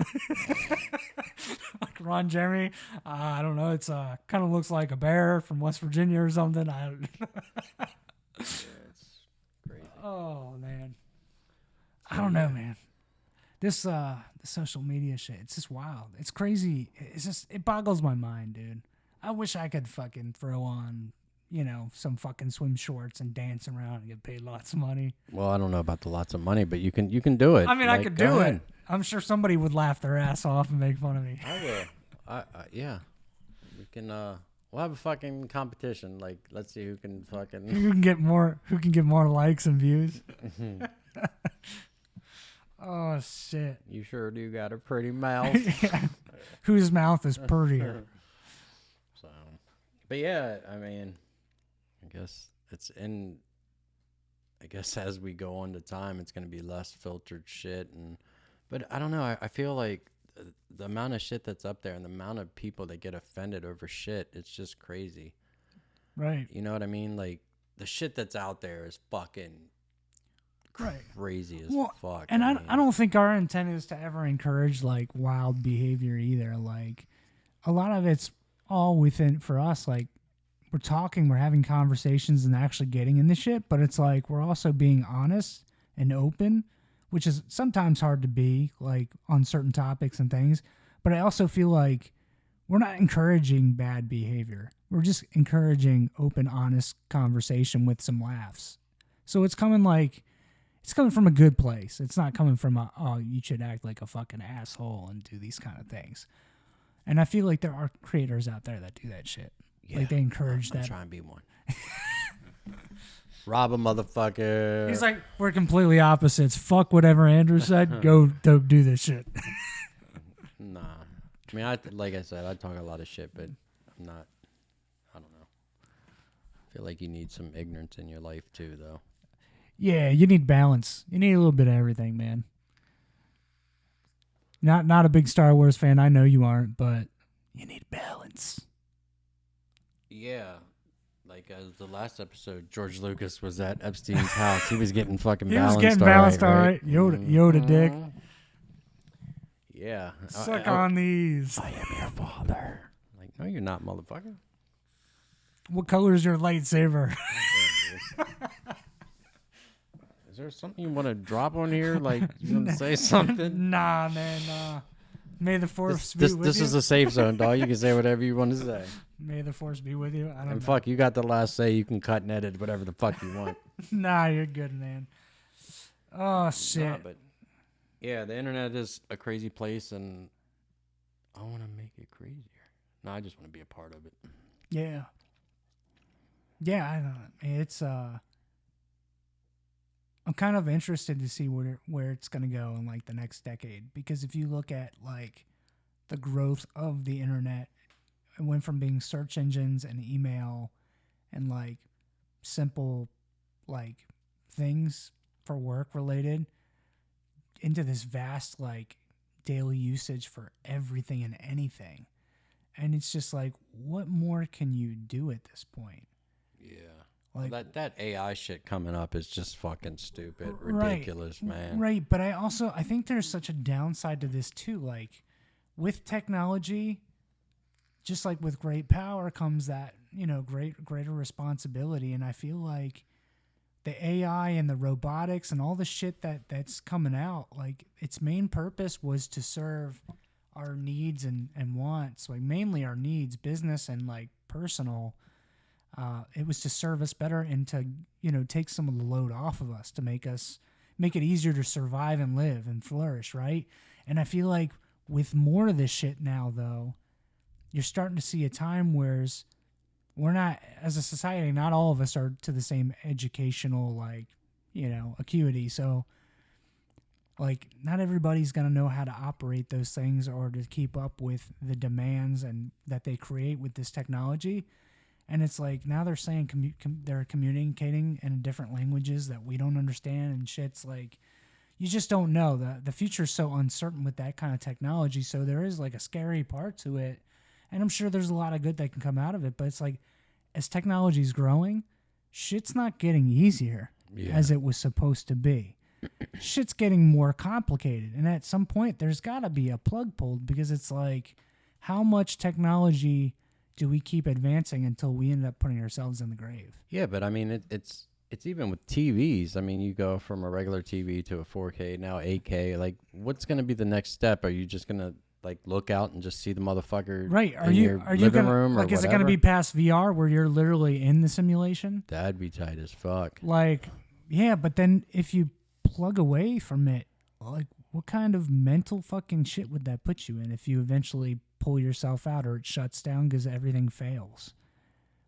Like Ron Jeremy. I don't know. It's kind of looks like a bear from West Virginia or something. Yeah, it's crazy. Oh man. I don't know, man. This the social media shit. It's just wild. It's crazy. It boggles my mind, dude. I wish I could fucking throw on, some fucking swim shorts and dance around and get paid lots of money. Well, I don't know about the lots of money, but you can do it. I mean, like, I could do it. I'm sure somebody would laugh their ass off and make fun of me. I will. Yeah. We can. We'll have a fucking competition. Like, let's see who can fucking. Who can get more likes and views. Oh shit! You sure do got a pretty mouth. Yeah. Whose mouth is prettier? So, but yeah, I mean, I guess it's in. I guess as we go on to time, it's gonna be less filtered shit, but I don't know. I feel like the amount of shit that's up there and the amount of people that get offended over shit, it's just crazy. Right. You know what I mean? Like the shit that's out there is fucking. Crazy as fuck. And I don't think our intent is to ever encourage like wild behavior either. Like a lot of it's all within for us. Like we're having conversations and actually getting in the shit, but it's like we're also being honest and open, which is sometimes hard to be like on certain topics and things. But I also feel like we're not encouraging bad behavior. We're just encouraging open, honest conversation with some laughs. So it's coming from a good place. It's not coming from you should act like a fucking asshole and do these kind of things. And I feel like there are creators out there that do that shit. Yeah, like they encourage that. I'm trying to be one. Rob a motherfucker. He's like, we're completely opposites. Fuck whatever Andrew said. Go do this shit. Nah. I mean, like I said, I talk a lot of shit, but I'm not. I don't know. I feel like you need some ignorance in your life too, though. Yeah, you need balance. You need a little bit of everything, man. Not a big Star Wars fan. I know you aren't, but you need balance. Yeah. Like the last episode, George Lucas was at Epstein's house. He was getting fucking He balanced. was getting balanced, all right. Yoda dick. Yeah. Suck on these. I am your father. Like, no, you're not, motherfucker. What color is your lightsaber? Is there something you want to drop on here? Like, you want to say something? Nah, man, nah. May the Force be with you. This is a safe zone, dog. You can say whatever you want to say. May the Force be with you. I don't know. Fuck, you got the last say. You can cut and edit whatever the fuck you want. Nah, you're good, man. Oh, shit. Nah, but yeah, the internet is a crazy place, and I want to make it crazier. No, I just want to be a part of it. Yeah. Yeah, I don't know. It's I'm kind of interested to see where it's going to go in like the next decade, because if you look at like the growth of the internet, it went from being search engines and email and like simple like things for work related into this vast like daily usage for everything and anything. And it's just like, what more can you do at this point? Yeah. Like that AI shit coming up is just fucking stupid, ridiculous, man. Right, but I think there's such a downside to this too. Like with technology, just like with great power comes that, greater responsibility. And I feel like the AI and the robotics and all the shit that's coming out, like its main purpose was to serve our needs and wants, like mainly our needs, business and like personal. It was to serve us better and to, take some of the load off of us to make it easier to survive and live and flourish, right? And I feel like with more of this shit now, though, you're starting to see a time where we're not, as a society, not all of us are to the same educational, like, acuity. So, like, not everybody's going to know how to operate those things or to keep up with the demands and that they create with this technology. And it's like now they're saying they're communicating in different languages that we don't understand, and shit's like you just don't know. The future's so uncertain with that kind of technology, so there is like a scary part to it. And I'm sure there's a lot of good that can come out of it, but it's like as technology's growing, shit's not getting easier as it was supposed to be. Shit's getting more complicated, and at some point there's got to be a plug pulled, because it's like how much technology do we keep advancing until we end up putting ourselves in the grave? Yeah, but I mean, it's even with TVs. I mean, you go from a regular TV to a 4K, now 8K. Like, what's going to be the next step? Are you just going to like look out and just see the motherfucker in your living room or like, whatever? Is it going to be past VR where you're literally in the simulation? That'd be tight as fuck. Like, yeah, but then if you plug away from it, like, what kind of mental fucking shit would that put you in if you eventually pull yourself out or it shuts down because everything fails?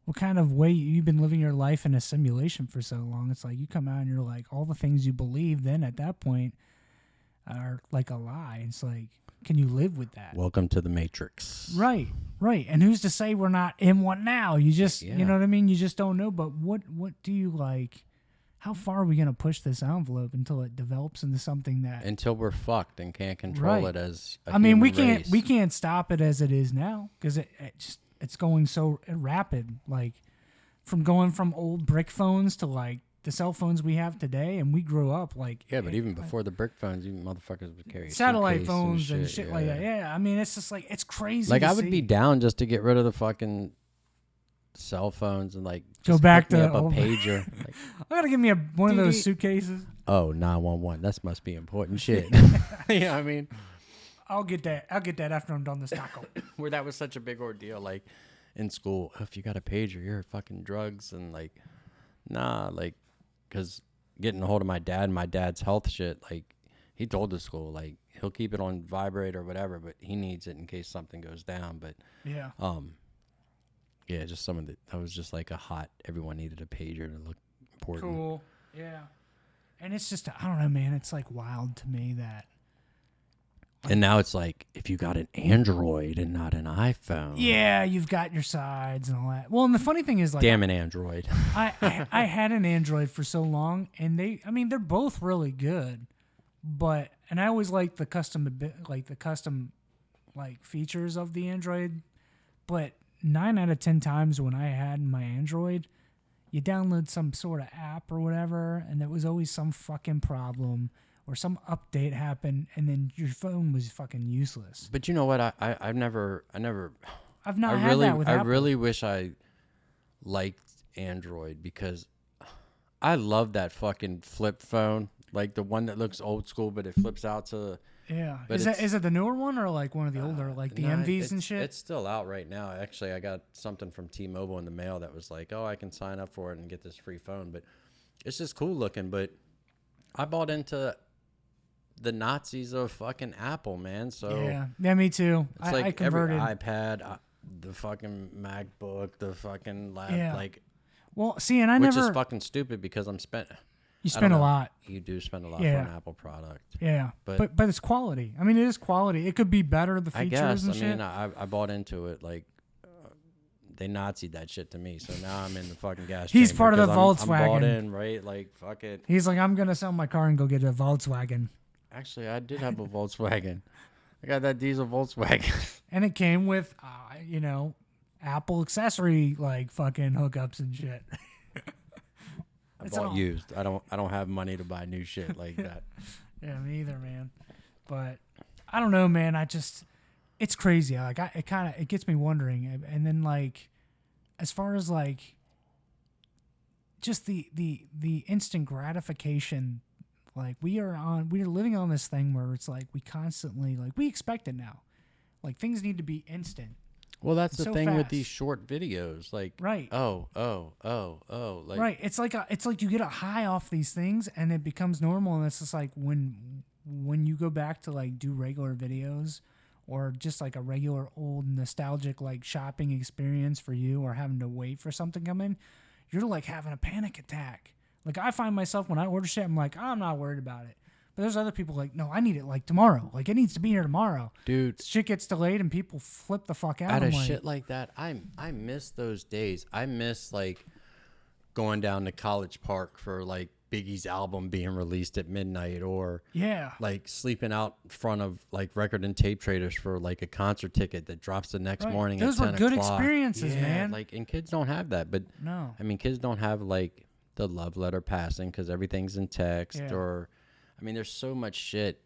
What kind of way you've been living your life in a simulation for so long? It's like you come out and you're like, all the things you believe then at that point are like a lie. It's like, can you live with that? Welcome to the Matrix. Right. And who's to say we're not in one now? You just, you know what I mean? You just don't know. But what do you like? How far are we going to push this envelope until it develops into something that... Until we're fucked and can't control it as a we race. can't stop it as it is now, because it's going so rapid. Like, from going from old brick phones to, like, the cell phones we have today, and we grew up, like... Yeah, but even before the brick phones, you motherfuckers would carry satellite phones and shit like that. Yeah, I mean, it's just, like, it's crazy Like, I would be down just to get rid of the fucking... cell phones and like go back to a pager. Like, I gotta give me one of those suitcases. Oh, 911. That must be important shit. Yeah, I mean, I'll get that after I'm done this taco. Where that was such a big ordeal, like in school. If you got a pager, you're fucking drugs, and like, nah, like, because getting a hold of my dad and my dad's health shit, like, he told the school, like, he'll keep it on vibrate or whatever, but he needs it in case something goes down. But yeah. Yeah, just some of that was just like everyone needed a pager to look important. Cool. Yeah. And it's just, I don't know, man. It's like wild to me that And now it's like, if you got an Android and not an iPhone. Yeah, you've got your sides and all that. Well, and the funny thing is, like, Damn an Android. I had an Android for so long, and they're both really good, and I always like the custom features of the Android, but 9 out of 10 times when I had my Android, you download some sort of app or whatever, and there was always some fucking problem or some update happened, and then your phone was fucking useless. But you know what? I've never. I've not I had really, that with I Apple. really wish I liked Android because I love that fucking flip phone, like the one that looks old school, but it flips out to. Yeah. But Is it the newer one or like one of the older, like the MVs and shit? It's still out right now. Actually, I got something from T-Mobile in the mail that was like, oh, I can sign up for it and get this free phone. But it's just cool looking. But I bought into the Nazis of fucking Apple, man. So yeah, me too. It's like I converted. every iPad, the fucking MacBook, the fucking lap, like. Well, see, and which is fucking stupid because You spend a lot. You do spend a lot for an Apple product. Yeah, but it's quality. I mean, it is quality. It could be better, the features I guess. and I shit. mean, I bought into it. Like, they Nazi'd that shit to me. So now I'm in the fucking gas He's chamber part of the 'cause Volkswagen. I'm bought in, right? Like, fuck it. He's like, I'm going to sell my car and go get a Volkswagen. Actually, I did have a Volkswagen. I got that diesel Volkswagen. And it came with, Apple accessory, like, fucking hookups and shit. I bought used. I don't have money to buy new shit like that. Yeah, me either, man. But I don't know, man. It's crazy. Like, it gets me wondering. And then, like, as far as like, just the instant gratification, like we are living on this thing where it's like we constantly, like, we expect it now. Like, things need to be instant. Well, that's the so thing with fast. these short videos. Like, right. Oh. Like, right. It's like you get a high off these things and it becomes normal. And it's just like when you go back to like do regular videos or just like a regular old nostalgic like shopping experience for you or having to wait for something to come in, you're like having a panic attack. Like, I find myself when I order shit, I'm like, I'm not worried about it. But there's other people like, no, I need it like tomorrow. Like, it needs to be here tomorrow. Dude. Shit gets delayed and people flip the fuck out. Out of shit like that, I miss those days. I miss, like, going down to College Park for, like, Biggie's album being released at midnight or, like, sleeping out in front of, like, record and tape traders for, like, a concert ticket that drops the next morning those at 10 were good o'clock. experiences, man. Like, and kids don't have that. But, no. I mean, kids don't have, like, the love letter passing because everything's in text or... I mean, there's so much shit,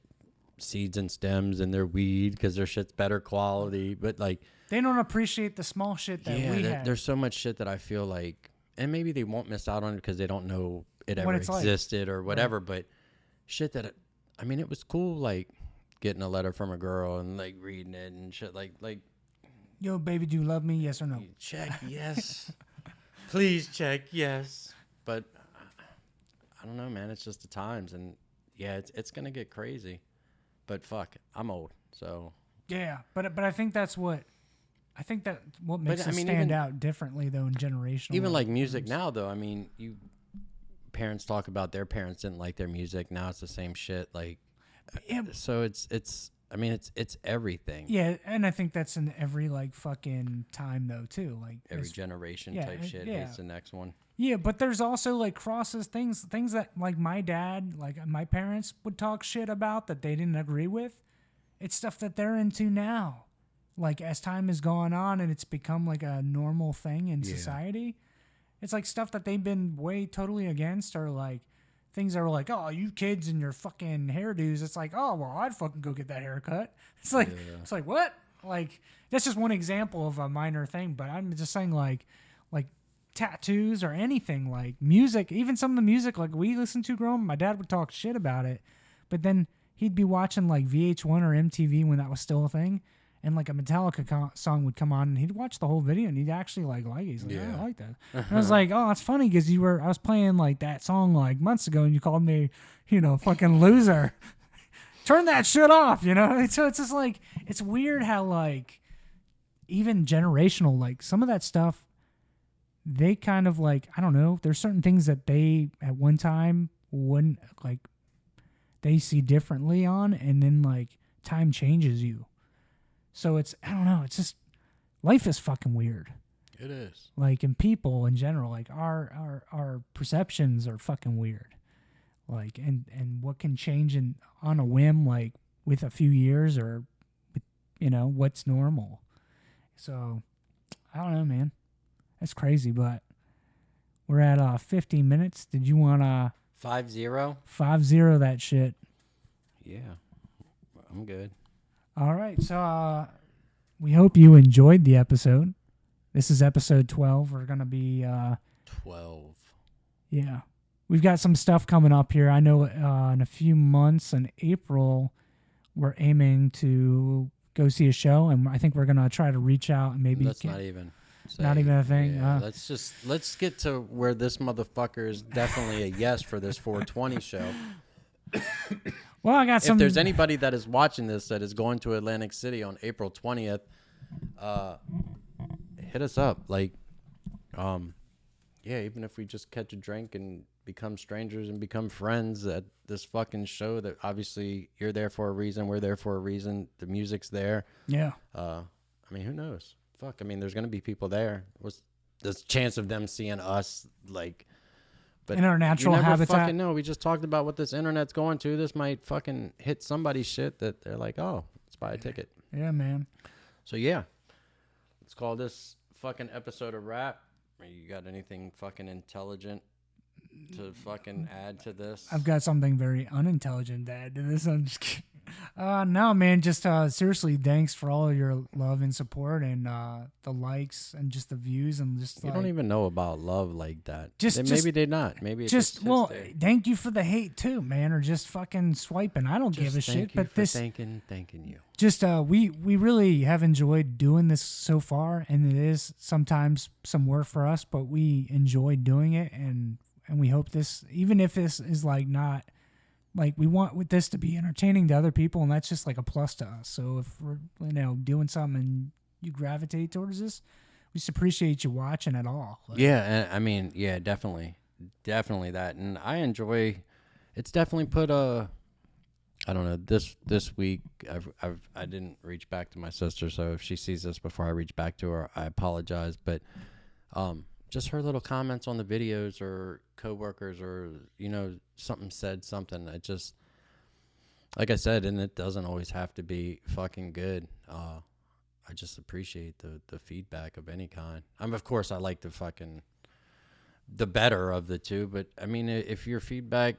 seeds and stems in their weed because their shit's better quality. But, like... They don't appreciate the small shit that we have. There's so much shit that I feel like... And maybe they won't miss out on it because they don't know it ever existed or whatever. Right. But shit that... I mean, it was cool, like, getting a letter from a girl and, like, reading it and shit. Like... Yo, baby, do you love me? Yes or no? Check yes. Please check yes. But... I don't know, man. It's just the times and... Yeah, it's gonna get crazy, but fuck, I'm old, so. Yeah, but I think that's what makes us stand out differently though in generational. Even like music now, though. I mean, parents talk about their parents didn't like their music. Now it's the same shit. Like, so it's. I mean, it's everything. Yeah, and I think that's in every like fucking time though too. Like every generation type shit hates the next one. Yeah, but there's also like crosses things that like my dad, like my parents would talk shit about that they didn't agree with. It's stuff that they're into now. Like as time has gone on and it's become like a normal thing in society. It's like stuff that they've been way totally against or like things that were like, oh, you kids and your fucking hairdos. It's like, oh, well, I'd fucking go get that haircut. It's like, It's like, what? Like, that's just one example of a minor thing. But I'm just saying like tattoos or anything, like music, even some of the music like we listened to growing up, my dad would talk shit about it. But then he'd be watching like VH1 or MTV when that was still a thing. And like a Metallica song would come on and he'd watch the whole video and he'd actually like it. He's like, I like that. And I was like, oh, it's funny because I was playing like that song like months ago and you called me, fucking loser. Turn that shit off, And so it's just like, it's weird how like even generational, like some of that stuff, they kind of like, I don't know, there's certain things that they at one time wouldn't like, they see differently on. And then like time changes you. So it's, I don't know, it's just, life is fucking weird. It is. Like, in people in general, like our perceptions are fucking weird. Like, and what can change on a whim, like with a few years, or with, what's normal. So I don't know, man. That's crazy, but we're at 15 minutes. Did you want to 5-0? 5-0 that shit? Yeah, I'm good. All right, so we hope you enjoyed the episode. This is episode 12. We're gonna be 12. Yeah, we've got some stuff coming up here. I know in a few months, in April, we're aiming to go see a show, and I think we're gonna try to reach out and maybe. That's not even. Not even a thing. Yeah, let's get to where this motherfucker is definitely a yes for this 420 show. Well, I got some. If there's anybody that is watching this that is going to Atlantic City on April 20th, hit us up. Like, yeah, even if we just catch a drink and become strangers and become friends at this fucking show, that obviously you're there for a reason, we're there for a reason, the music's there. Yeah. I mean, who knows? Fuck, I mean, there's going to be people there. What's the chance of them seeing us, like... But in our natural habitat. Fucking know. We just talked about what this internet's going to. This might fucking hit somebody's shit that they're like, oh, let's buy a ticket. Yeah, man. So, yeah. Let's call this fucking episode a wrap. You got anything fucking intelligent to fucking add to this? I've got something very unintelligent to add to this. I'm just kidding. No, man, just seriously, thanks for all your love and support and the likes and just the views and just you don't even know about love like that. Just maybe they're not. Maybe it's thank you for the hate too, man, or just fucking swiping. I don't give a shit. But this thanking you. Just we really have enjoyed doing this so far, and it is sometimes some work for us, but we enjoy doing it, and we hope this, even if this is like not. Like, we want with this to be entertaining to other people, and that's just like a plus to us. So if we're doing something and you gravitate towards this, we just appreciate you watching at all. Like, yeah, I mean, yeah, definitely that, and I enjoy. It's definitely put a. I don't know. This week, I didn't reach back to my sister, so if she sees this before I reach back to her, I apologize. But just her little comments on the videos, or coworkers, or something said something. I just, like I said, and it doesn't always have to be fucking good. I just appreciate the feedback of any kind. Of course, I like the better of the two, but I mean, if your feedback,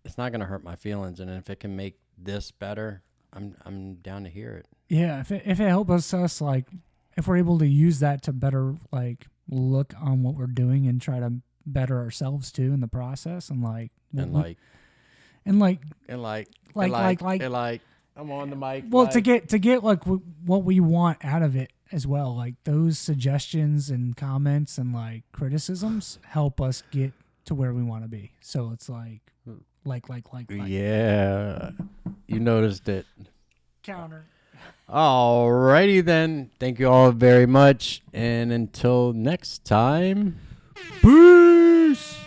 it's not gonna hurt my feelings, and if it can make this better, I'm down to hear it. Yeah, if it helps us, like, if we're able to use that to better, like, look on what we're doing and try to better ourselves too in the process, and I'm on the mic. Well, to get like what we want out of it as well, like those suggestions and comments and like criticisms help us get to where we want to be. So it's like. Yeah, you noticed it. Counter. Alrighty then. Thank you all very much. And until next time, peace.